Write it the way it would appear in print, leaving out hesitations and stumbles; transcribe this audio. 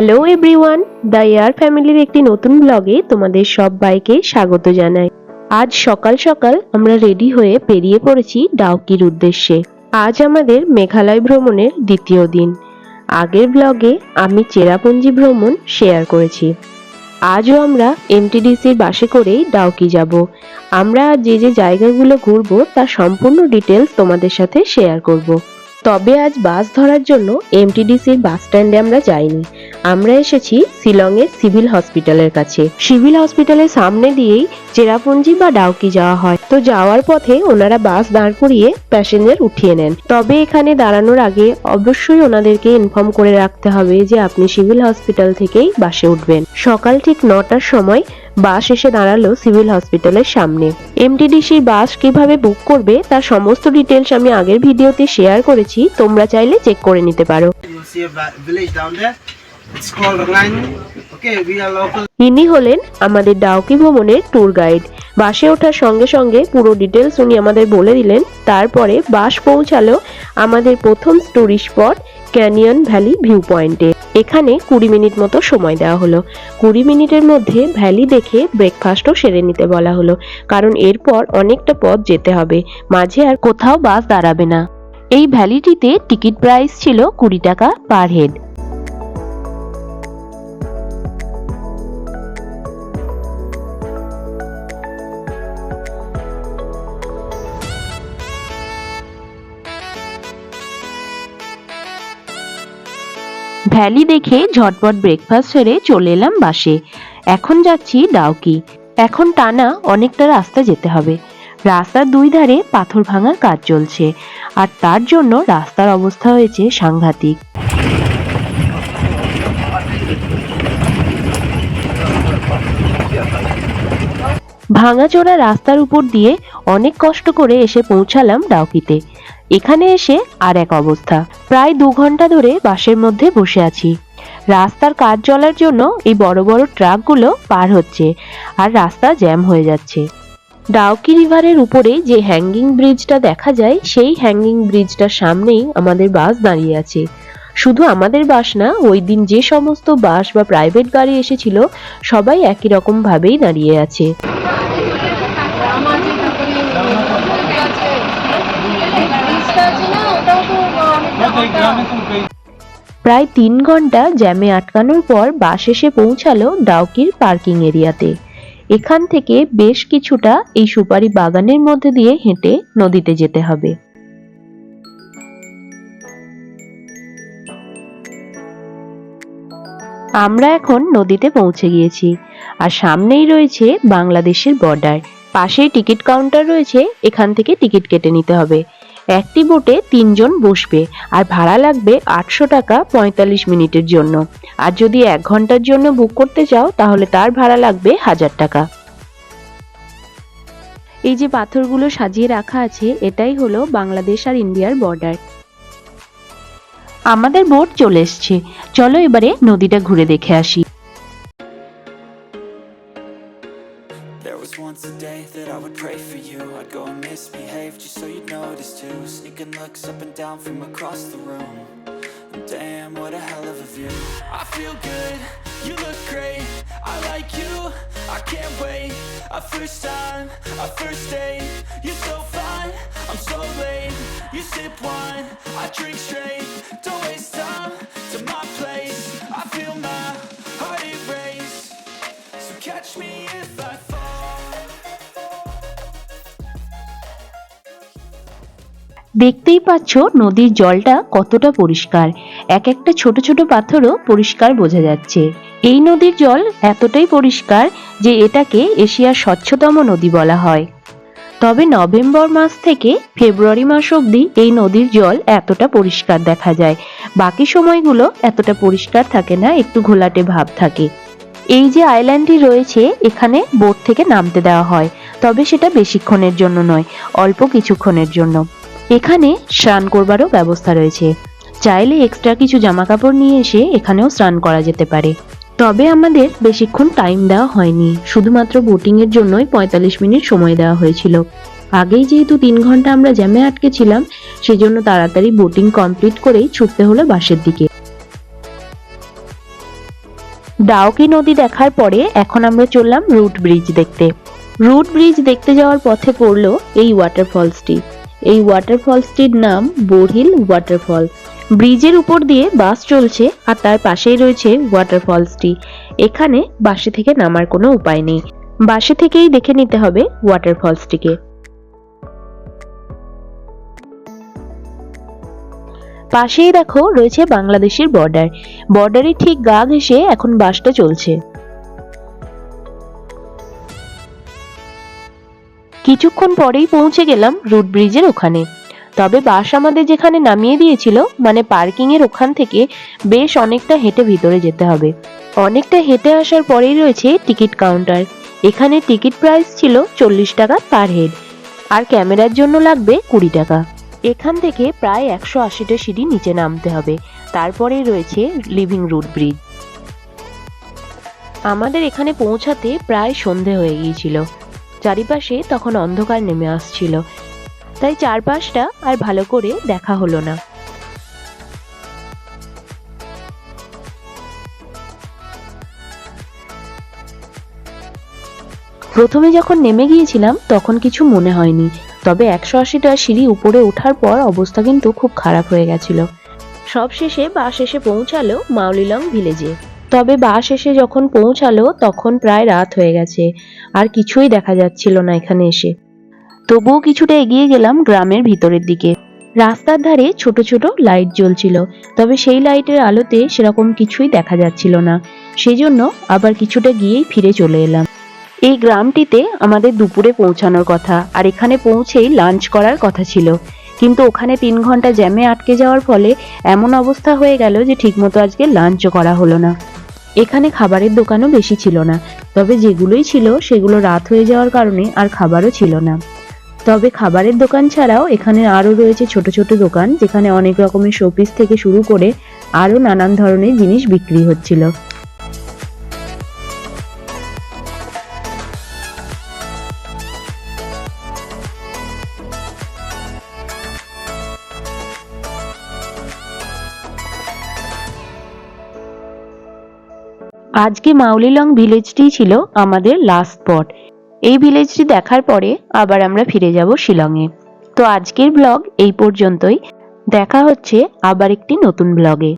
Hello everyone, the air ফ্যামিলির একটি নতুন ব্লগে তোমাদের সবাইকে স্বাগত জানাই। আজ সকাল সকাল আমরা রেডি হয়ে বেরিয়ে পড়েছি ডাউকির উদ্দেশ্যে। আজ আমাদের মেঘালয় ভ্রমণের দ্বিতীয় দিন। আগের ব্লগে আমি চেরাপুঞ্জি ভ্রমণ শেয়ার করেছি। আজও আমরা এমটিডিসির বাসে করেই ডাউকি যাব। আমরা যে যে জায়গাগুলো ঘুরবো তার সম্পূর্ণ ডিটেলস তোমাদের সাথে শেয়ার করব। তবে আজ বাস ধরার জন্য এমটিডিসির বাস স্ট্যান্ডে আমরা যাইনি। আমরা এসেছি শিলংয়ের সিভিল হসপিটালের কাছে। সিভিল হসপিটালের সামনে দিয়েই চেরাপুঞ্জি বা ডাউকি যাওয়া হয়। তো যাওয়ার পথে ওনারা বাস দাঁড় করিয়ে প্যাসেঞ্জার উঠিয়ে নেন। তবে এখানে দাঁড়ানোর আগে অবশ্যই ওনাদেরকে ইনফর্ম করে রাখতে হবে যে আপনি সিভিল হসপিটাল থেকেই বাসে উঠবেন। সকাল ঠিক 9টার সময় বাস এসে দাঁড়ালো সিভিল হসপিটালের সামনে। এমটিডিসির বাস কিভাবে বুক করবে তার সমস্ত ডিটেলস আমি আগের ভিডিওতে শেয়ার করেছি, তোমরা চাইলে চেক করে নিতে পারো। ইনি হলেন আমাদের ডাউকি ভ্রমণের ট্যুর গাইড। বাসে ওঠার সঙ্গে সঙ্গে পুরো ডিটেলস উনি আমাদের বলে দিলেন। তারপরে বাস পৌঁছালো আমাদের প্রথম tourist spot canyon valley view পয়েন্টে। এখানে 20 মিনিট মতো সময় দেওয়া হলো। 20 মিনিটের মধ্যে ভ্যালি দেখে ব্রেকফাস্টও সেরে নিতে বলা হলো, কারণ এরপর অনেকটা পথ যেতে হবে, মাঝে আর কোথাও বাস দাঁড়াবে না। এই ভ্যালিটিতে টিকিট প্রাইস ছিল 20 টাকা পার হেড। ভ্যালি দেখে ঝটপট ব্রেকফাস্ট সেরে চলে এলাম বাসে। এখন যাচ্ছি ডাউকি। এখন টানা অনেকটা রাস্তা যেতে হবে। রাস্তার দুই ধারে পাথর ভাঙার কাজ চলছে, আর তার জন্য রাস্তার অবস্থা হয়েছে সাংঘাতিক। ভাঙাচোরা রাস্তার উপর দিয়ে অনেক কষ্ট করে এসে পৌঁছালাম ডাউকিতে। এখানে এসে আর এক অবস্থা। প্রায় 2 ঘন্টা ধরে বাসের মধ্যে বসে আছি। রাস্তার কাজ চলার জন্য এই বড় বড় ট্রাকগুলো পার হচ্ছে, আর রাস্তা জ্যাম হয়ে যাচ্ছে। ডাউকি রিভারের উপরে যে হ্যাঙ্গিং ব্রিজটা দেখা যায়, সেই হ্যাঙ্গিং ব্রিজটার সামনেই আমাদের বাস দাঁড়িয়ে আছে। শুধু আমাদের বাস না, ওই দিন যে সমস্ত বাস বা প্রাইভেট গাড়ি এসেছিল সবাই একই রকম ভাবেই দাঁড়িয়ে আছে। প্রায় 3 ঘন্টা জ্যামে আটকানোর পর বাস এসে পৌঁছালো ডাউকির পার্কিং এরিয়াতে। এখান থেকে বেশ কিছুটা এই সুপারি বাগানের মধ্যে দিয়ে হেঁটে নদীতে যেতে হবে। আমরা এখন নদীতে পৌঁছে গিয়েছি, আর সামনেই রয়েছে বাংলাদেশের বর্ডার। পাশেই টিকিট কাউন্টার রয়েছে, এখান থেকে টিকিট কেটে নিতে হবে। একটি বোটে 3 জন বসবে, আর ভাড়া লাগবে 800 টাকা 45 মিনিটের জন্য। আর যদি 1 ঘন্টার জন্য বুক করতে চাও তাহলে তার ভাড়া লাগবে 1000 টাকা। এই যে পাথরগুলো সাজিয়ে রাখা আছে, এটাই হলো বাংলাদেশ আর ইন্ডিয়ার বর্ডার। আমাদের বোট চলে এসছে, চলো এবারে নদীটা ঘুরে দেখে আসি। Once a day that I would pray for you, I'd go and misbehave just so you'd notice too. Sneaking looks up and down from across the room. Damn, what a hell of a view. I feel good, you look great, I like you, I can't wait. A first time, a first date, you're so fine, I'm so late. You sip wine, I drink straight, don't waste time to my place. I feel my heart erase, so catch me if I fall. দেখতেই পাচ্ছ নদীর জলটা কতটা পরিষ্কার। এক একটা ছোট ছোট পাথরও পরিষ্কার বোঝা যাচ্ছে। এই নদীর জল এতটাই পরিষ্কার যে এটাকে এশিয়ার স্বচ্ছতম নদী বলা হয়। তবে নভেম্বর মাস থেকে ফেব্রুয়ারি মাস অবধি এই নদীর জল এতটা পরিষ্কার দেখা যায়। বাকি সময়গুলো এতটা পরিষ্কার থাকে না, একটু ঘোলাটে ভাব থাকে। এই যে আইল্যান্ডটি রয়েছে, এখানে বোট থেকে নামতে দেওয়া হয়, তবে সেটা বেশিক্ষণের জন্য নয়, অল্প কিছুক্ষণের জন্য। এখানে স্নান করবারও ব্যবস্থা রয়েছে, চাইলে এক্সট্রা কিছু জামা কাপড় নিয়ে এসে এখানেও স্নান করা যেতে পারে। তবে আমাদের বেশিক্ষণ টাইম দেওয়া হয়নি, শুধুমাত্র বোটিং এর জন্যই 45 মিনিট সময় দেওয়া হয়েছিল। আগেই যেহেতু 3 ঘন্টা আমরা জ্যামে আটকে ছিলাম, সেজন্য তাড়াতাড়ি বোটিং কমপ্লিট করেই ছুটতে হলো বাসের দিকে। ডাউকি নদী দেখার পরে এখন আমরা চললাম রুট ব্রিজ দেখতে। রুট ব্রিজ দেখতে যাওয়ার পথে পড়লো এই ওয়াটারফলসটি। এই ওয়াটারফলসটির নাম বোরহিল ওয়াটারফলস। ব্রিজের উপর দিয়ে বাস চলছে আর তার পাশেই রয়েছে ওয়াটারফলসটি। এখানে বাসে থেকে নামার কোনো উপায় নেই, বাসে থেকেই দেখে নিতে হবে ওয়াটারফলসটিকে। পাশেই দেখো রয়েছে বাংলাদেশের বর্ডার। বর্ডারের ঠিক গা ঘেঁষে এখন বাসটা চলছে। কিছুক্ষণ পরেই পৌঁছে গেলাম রুট ব্রিজের ওখানে। তবে বাস আমাদের যেখানে নামিয়ে দিয়েছিল, মানে পার্কিং এর ওখান থেকে বেশ অনেকটা হেঁটে ভিতরে যেতে হবে। অনেকটা হেঁটে আসার পরেই রয়েছে টিকিট কাউন্টার। এখানে টিকিট প্রাইস ছিল 40 টাকা পার হেড, আর ক্যামেরার জন্য লাগবে 20 টাকা। এখান থেকে প্রায় 180টা সিঁড়ি নিচে নামতে হবে, তারপরেই রয়েছে লিভিং রুট ব্রিজ। আমাদের এখানে পৌঁছাতে প্রায় সন্ধে হয়ে গিয়েছিল। চারিপাশে তখন অন্ধকার নেমে আসছিল, তাই চারপাশটা আর ভালো করে দেখা হলো না। প্রথমে যখন নেমে গিয়েছিলাম তখন কিছু মনে হয়নি, তবে 180টা সিঁড়ি উপরে ওঠার পর অবস্থা কিন্তু খুব খারাপ হয়ে গেছিল। সবশেষে বাস এসে পৌঁছালো মাউলিলং ভিলেজে। তবে বাস এসে যখন পৌঁছালো তখন প্রায় রাত হয়ে গেছে, আর কিছুই দেখা যাচ্ছিল না এখানে এসে। তবুও কিছুটা এগিয়ে গেলাম গ্রামের ভিতরের দিকে। রাস্তার ধারে ছোট ছোট লাইট জ্বলছিল, তবে সেই লাইটের আলোতে সেরকম কিছুই দেখা যাচ্ছিল না। সেজন্য আবার কিছুটা গিয়েই ফিরে চলে এলাম। এই গ্রামটিতে আমাদের দুপুরে পৌঁছানোর কথা, আর এখানে পৌঁছেই লাঞ্চ করার কথা ছিল, কিন্তু ওখানে 3 ঘন্টা জ্যামে আটকে যাওয়ার ফলে এমন অবস্থা হয়ে গেল যে ঠিকমতো আজকে লাঞ্চও করা হলো না। এখানে খাবারের দোকানও বেশি ছিল না, তবে যেগুলোই ছিল সেগুলো রাত হয়ে যাওয়ার কারণে আর খাবারও ছিল না। তবে খাবারের দোকান ছাড়াও এখানে আরো রয়েছে ছোট ছোট দোকান, যেখানে অনেক রকমের শোপিস থেকে শুরু করে আরো নানান ধরনের জিনিস বিক্রি হচ্ছিল। আজকে মাউলিলং ভিলেজটি ছিল আমাদের লাস্ট স্পট। এই ভিলেজটি দেখার পরে আবার আমরা ফিরে যাব শিলংয়ে। তো আজকের ব্লগ এই পর্যন্তই। দেখা হচ্ছে আবার একটি নতুন ব্লগে।